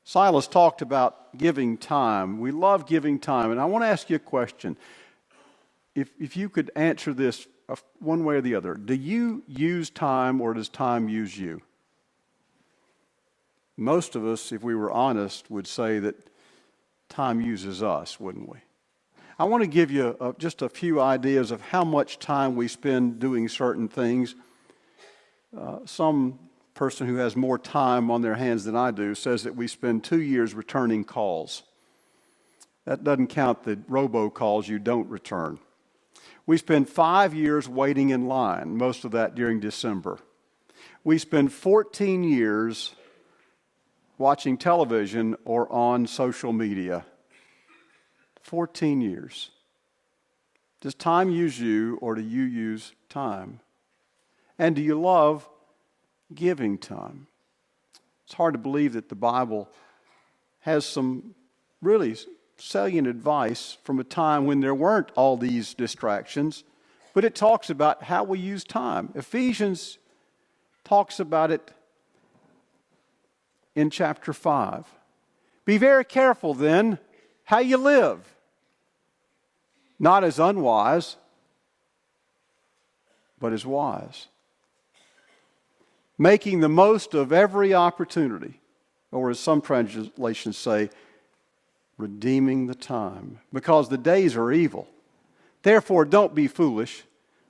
Silas talked about giving time. We love giving time. And I want to ask you a question. If you could answer this one way or the other, do you use time or does time use you? Most of us, if we were honest, would say that time uses us, wouldn't we? I want to give you just a few ideas of how much time we spend doing certain things. Some person who has more time on their hands than I do says that we spend 2 years returning calls. That doesn't count the robocalls you don't return. We spend 5 years waiting in line, most of that during December. We spend 14 years watching television or on social media. 14 years. Does time use you or do you use time? And do you love giving time? It's hard to believe that the Bible has some really salient advice from a time when there weren't all these distractions, but it talks about how we use time. Ephesians talks about it in chapter 5. Be very careful then how you live, not as unwise, but as wise, making the most of every opportunity, or as some translations say, redeeming the time, because the days are evil. Therefore, don't be foolish,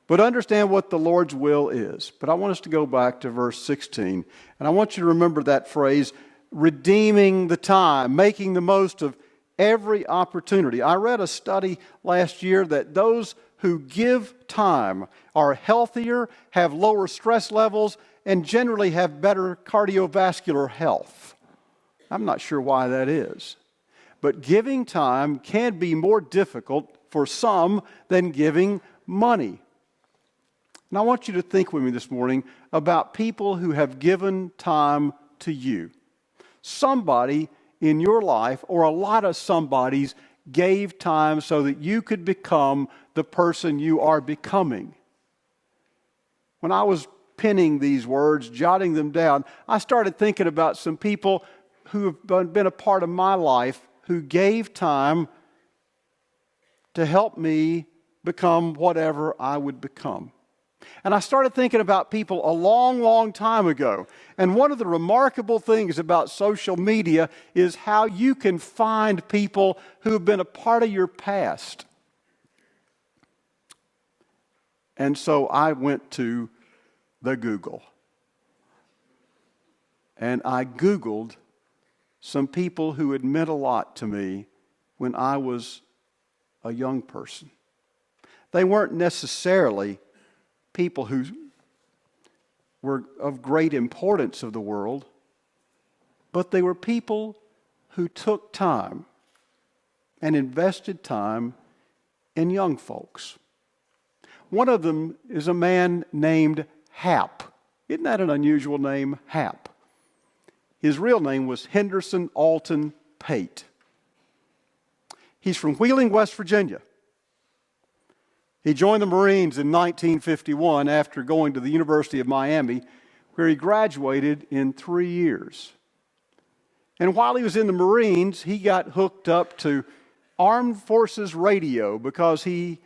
but understand what the Lord's will is. But I want us to go back to verse 16, and I want you to remember that phrase, redeeming the time, making the most of every opportunity. I read a study last year that those who give time are healthier, have lower stress levels, and generally have better cardiovascular health. I'm not sure why that is. But giving time can be more difficult for some than giving money. And I want you to think with me this morning about people who have given time to you. Somebody in your life, or a lot of somebodies, gave time so that you could become the person you are becoming. When I was penning these words, jotting them down, I started thinking about some people who have been a part of my life who gave time to help me become whatever I would become. And I started thinking about people a long, long time ago. And one of the remarkable things about social media is how you can find people who have been a part of your past. And so I went to the Google. And I Googled some people who had meant a lot to me when I was a young person. They weren't necessarily people who were of great importance of the world, but they were people who took time and invested time in young folks. One of them is a man named Hap. Isn't that an unusual name, Hap? His real name was Henderson Alton Pate. He's from Wheeling, West Virginia. He joined the Marines in 1951 after going to the University of Miami, where he graduated in 3 years. And while he was in the Marines, he got hooked up to Armed Forces Radio because he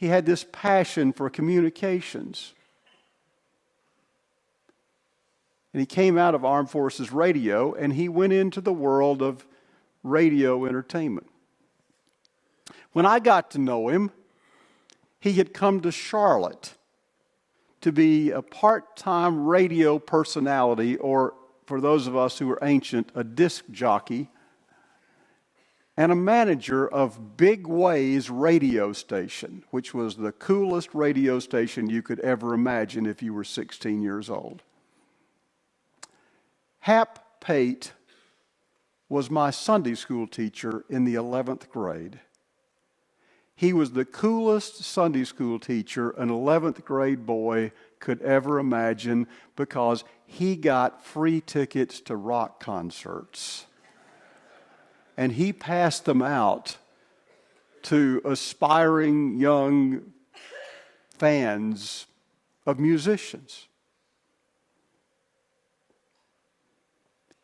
had this passion for communications. And he came out of Armed Forces Radio and he went into the world of radio entertainment. When I got to know him, he had come to Charlotte to be a part-time radio personality, or for those of us who are ancient, a disc jockey, and a manager of Big Ways radio station, which was the coolest radio station you could ever imagine if you were 16 years old. Hap Pate was my Sunday school teacher in the 11th grade. He was the coolest Sunday school teacher an 11th grade boy could ever imagine because he got free tickets to rock concerts. And he passed them out to aspiring young fans of musicians.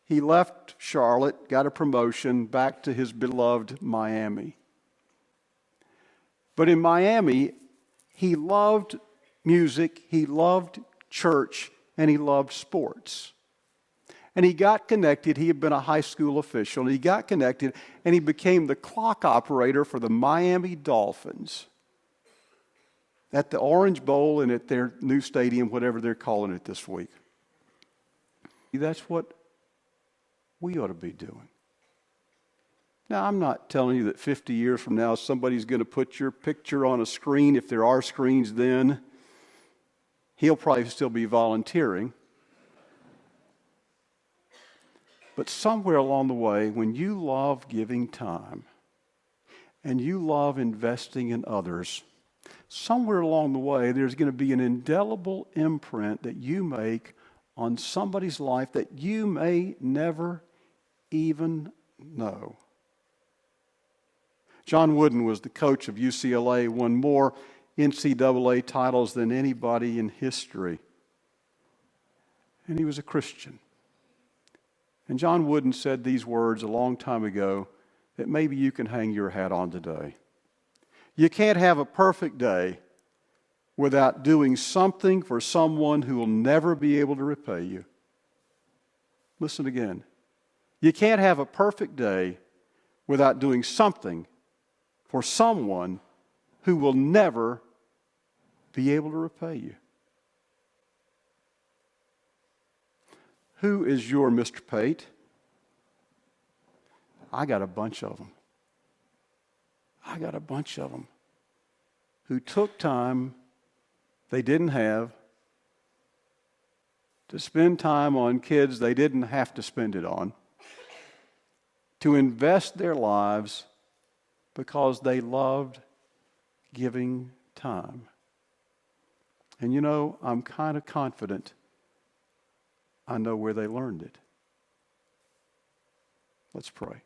he left Charlotte, got a promotion back to his beloved Miami. But in Miami, he loved music, he loved church, and he loved sports. And he got connected. He had been a high school official, and he got connected, and he became the clock operator for the Miami Dolphins at the Orange Bowl and at their new stadium, whatever they're calling it this week. That's what we ought to be doing. Now, I'm not telling you that 50 years from now somebody's going to put your picture on a screen, if there are screens then. He'll probably still be volunteering. But somewhere along the way, when you love giving time and you love investing in others, somewhere along the way there's going to be an indelible imprint that you make on somebody's life that you may never even know. John Wooden was the coach of UCLA, won more NCAA titles than anybody in history. And he was a Christian. And John Wooden said these words a long time ago that maybe you can hang your hat on today. You can't have a perfect day without doing something for someone who will never be able to repay you. Listen again. You can't have a perfect day without doing something for someone who will never be able to repay you. Who is your Mr. Pate? I got a bunch of them. I got a bunch of them who took time they didn't have to spend time on kids they didn't have to spend it on, to invest their lives because they loved giving time. And you know, I'm kind of confident I know where they learned it. Let's pray.